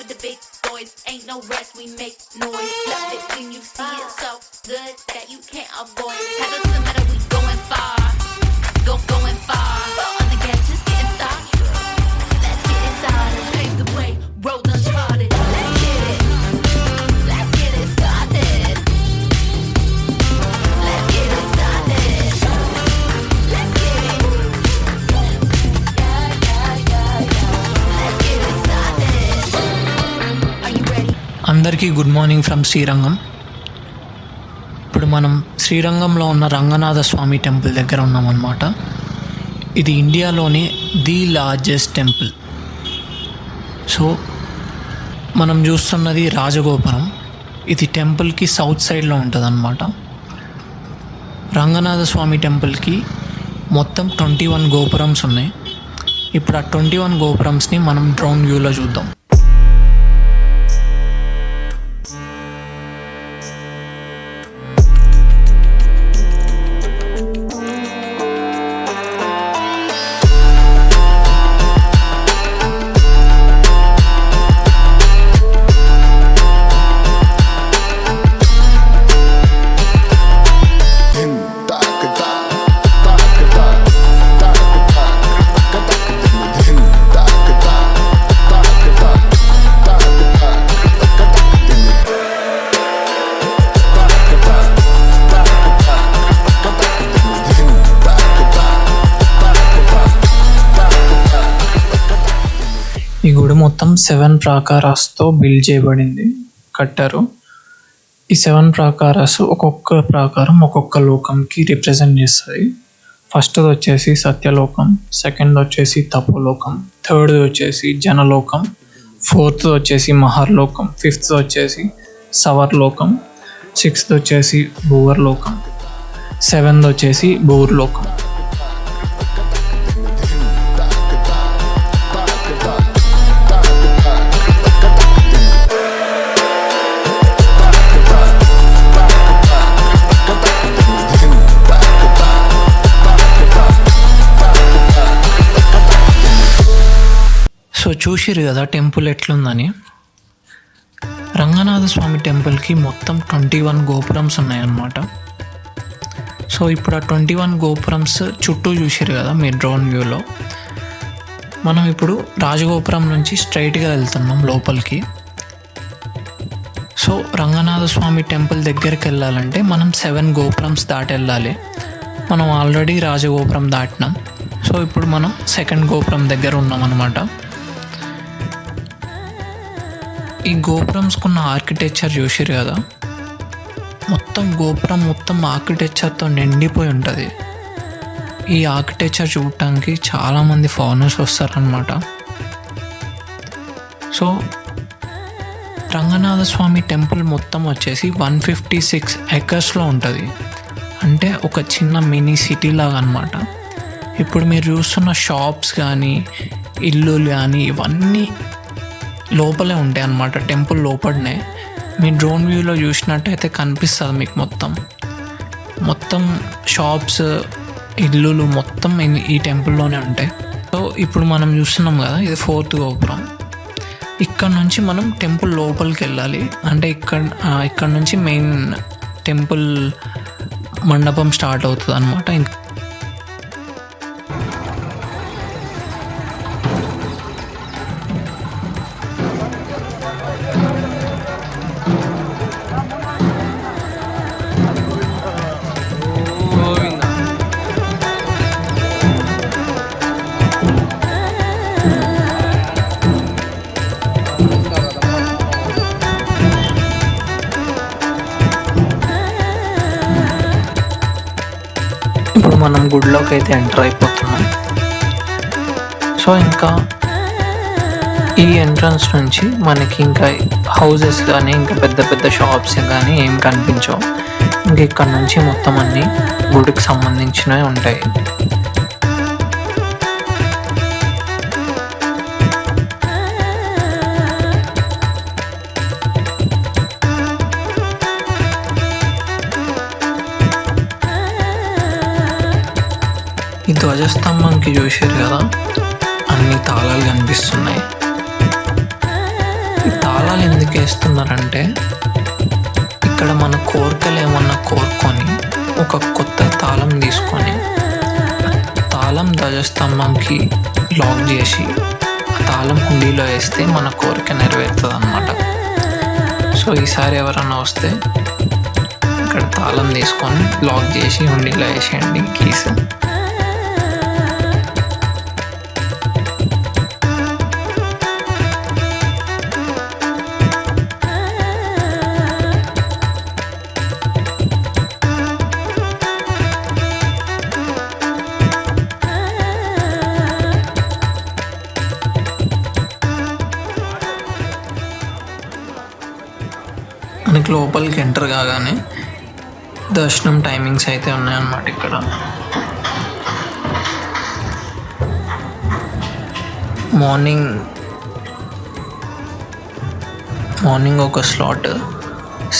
with the big boys. Ain't no rush, we make noise. Love it when you see it so good that you can't avoid. Pedal to the metal, we going far. Going far. Foot on the gas, just getting started. Let's get it started. Pave the way, roads uncharted. Let's get it. Let's get it started. Let's get it started. Let's get it. Let's get it started. Are you ready? అందరికీ good morning from Srirangam. ఇప్పుడు మనం శ్రీరంగంలో ఉన్న Ranganatha Swamy temple దగ్గర ఉన్నామన్నమాట. ఇది ఇండియాలోనే the largest temple. So మనం చూస్తున్నది రాజగోపురం. ఇది టెంపుల్కి సౌత్ సైడ్లో ఉంటుంది అన్నమాట. రంగనాథ స్వామి టెంపుల్కి మొత్తం 21 గోపురమ్స్ ఉన్నాయి. ఇప్పుడు ఆ 21 గోపురమ్స్ని మనం డ్రోన్ వ్యూలో చూద్దాం. ఈ గుడి మొత్తం 7 ప్రాకారాస్తో బిల్డ్ చేయబడింది, కట్టారు. ఈ 7 ప్రాకారాస్ ఒక్కొక్క ప్రాకారం ఒక్కొక్క లోకంకి రిప్రజెంట్ చేస్తుంది. ఫస్ట్ది వచ్చేసి సత్యలోకం, సెకండ్ వచ్చేసి తపోలోకం, థర్డ్ వచ్చేసి జనలోకం, ఫోర్త్ వచ్చేసి మహర్లోకం, ఫిఫ్త్ వచ్చేసి సవర్లోకం, సిక్స్త్ వచ్చేసి భూవర్లోకం, సెవెంత్ వచ్చేసి భూర్లోకం. సో చూసిరు కదా టెంపుల్ ఎట్లుందని. రంగనాథ స్వామి టెంపుల్కి మొత్తం 21 గోపురమ్స్ ఉన్నాయన్నమాట. సో ఇప్పుడు ఆ 21 గోపురమ్స్ చుట్టూ చూసిరు కదా మీ డ్రోన్ వ్యూలో. మనం ఇప్పుడు రాజగోపురం నుంచి స్ట్రైట్గా వెళ్తున్నాం లోపలికి. సో రంగనాథ స్వామి టెంపుల్ దగ్గరికి వెళ్ళాలంటే మనం 7 గోపురమ్స్ దాటి వెళ్ళాలి. మనం ఆల్రెడీ రాజగోపురం దాటినాం. సో ఇప్పుడు మనం సెకండ్ గోపురం దగ్గర ఉన్నాం అన్నమాట. ఈ గోపురంస్కున్న ఆర్కిటెక్చర్ చూసిరు కదా, మొత్తం గోపురం మొత్తం ఆర్కిటెక్చర్తో నిండిపోయి ఉంటుంది. ఈ ఆర్కిటెక్చర్ చూడటానికి చాలామంది ఫారినర్స్ వస్తారనమాట. సో రంగనాథ స్వామి టెంపుల్ మొత్తం వచ్చేసి 156 ఎకర్స్లో ఉంటుంది. అంటే ఒక చిన్న మినీ సిటీ లాగా అనమాట. ఇప్పుడు మీరు చూస్తున్న షాప్స్ కానీ ఇల్లులు కానీ ఇవన్నీ లోపలే ఉంటాయి అన్నమాట, టెంపుల్ లోపలనే. మీ డ్రోన్ వ్యూలో చూసినట్టయితే కనిపిస్తుంది మీకు మొత్తం షాప్స్ ఇల్లులు మొత్తం ఈ టెంపుల్లోనే ఉంటాయి. సో ఇప్పుడు మనం చూస్తున్నాం కదా, ఇది 4th గోపురం. ఇక్కడ నుంచి మనం టెంపుల్ లోపలికి వెళ్ళాలి. అంటే ఇక్కడ నుంచి మెయిన్ టెంపుల్ మండపం స్టార్ట్ అవుతుంది అన్నమాట. ఇప్పుడు మనం గుడిలోకి అయితే ఎంటర్ అయిపోతున్నాం. సో ఇంకా ఈ ఎంట్రన్స్ నుంచి మనకి ఇంకా హౌసెస్ కానీ ఇంకా పెద్ద పెద్ద షాప్స్ కానీ ఏం కనిపించవు. ఇంకా ఇక్కడ నుంచి మొత్తం అన్నీ గుడికి సంబంధించినవి ఉంటాయి. ఈ ధ్వజస్తంభంకి చూసారు కదా, అన్ని తాళాలు కనిపిస్తున్నాయి. ఈ తాళాలు ఎందుకు వేస్తున్నారంటే ఇక్కడ మన కోరికలు ఏమన్నా కోరుకొని ఒక కొత్త తాళం తీసుకొని తాళం ధ్వజస్తంభంకి లాక్ చేసి ఆ తాళం హుండీలో వేస్తే మన కోరిక నెరవేరుతుంది అన్నమాట. సో ఈసారి ఎవరన్నా వస్తే ఇక్కడ తాళం తీసుకొని లాక్ చేసి హుండీలో వేసేయండి కీస్. మనకి లోపలికి ఎంటర్ కాగానే దర్శనం టైమింగ్స్ అయితే ఉన్నాయన్నమాట. ఇక్కడ మార్నింగ్ ఒక స్లాట్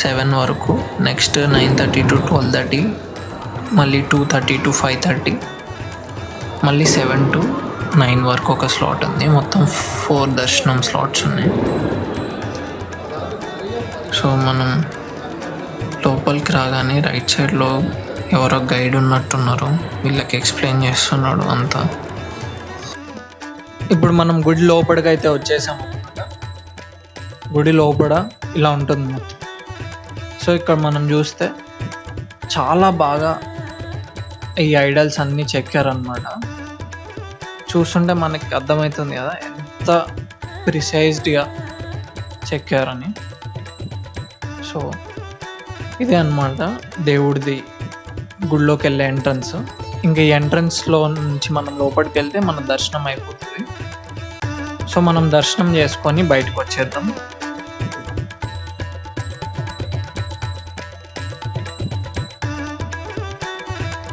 7 వరకు, నెక్స్ట్ 9:30 to 12:30, మళ్ళీ 2:30 to 5:30, మళ్ళీ 7 to 9 వరకు ఒక స్లాట్ ఉంది. మొత్తం 4 దర్శనం స్లాట్స్ ఉన్నాయి. సో మనం లోపలికి రాగానే రైట్ సైడ్లో ఎవరో గైడ్ ఉన్నట్టున్నారు, వీళ్ళకి ఎక్స్ప్లెయిన్ చేస్తున్నాడు అంతా. ఇప్పుడు మనం గుడి లోపలికి అయితే వచ్చేసాము అనమాట. గుడి లోపల ఇలా ఉంటుంది మొత్తం. సో ఇక్కడ మనం చూస్తే చాలా బాగా ఈ ఐడల్స్ అన్నీ చెక్కారనమాట. చూస్తుంటే మనకి అర్థమవుతుంది కదా ఎంత ప్రిసైజ్డ్గా చెక్కారని. సో ఇదే అన్నమాట దేవుడిది గుడిలోకి వెళ్ళే ఎంట్రన్స్. ఇంకా ఈ ఎంట్రన్స్లో నుంచి మనం లోపలికి వెళ్తే మన దర్శనం అయిపోతుంది. సో మనం దర్శనం చేసుకొని బయటకు వచ్చేద్దాం.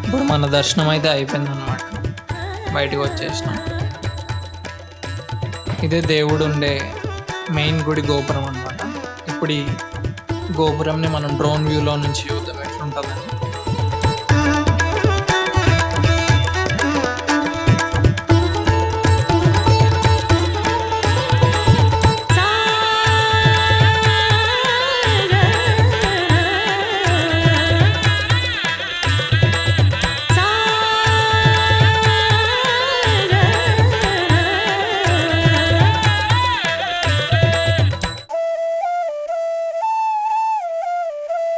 ఇప్పుడు మన దర్శనం అయితే అయిపోయింది అనమాట, బయటకు వచ్చేసినాం. ఇదే దేవుడు ఉండే మెయిన్ గుడి గోపురం అనమాట. ఇప్పుడు ఈ గోపురంని మనం డ్రోన్ వ్యూలో నుంచి చూద్దాం ఎట్లుంటుందని.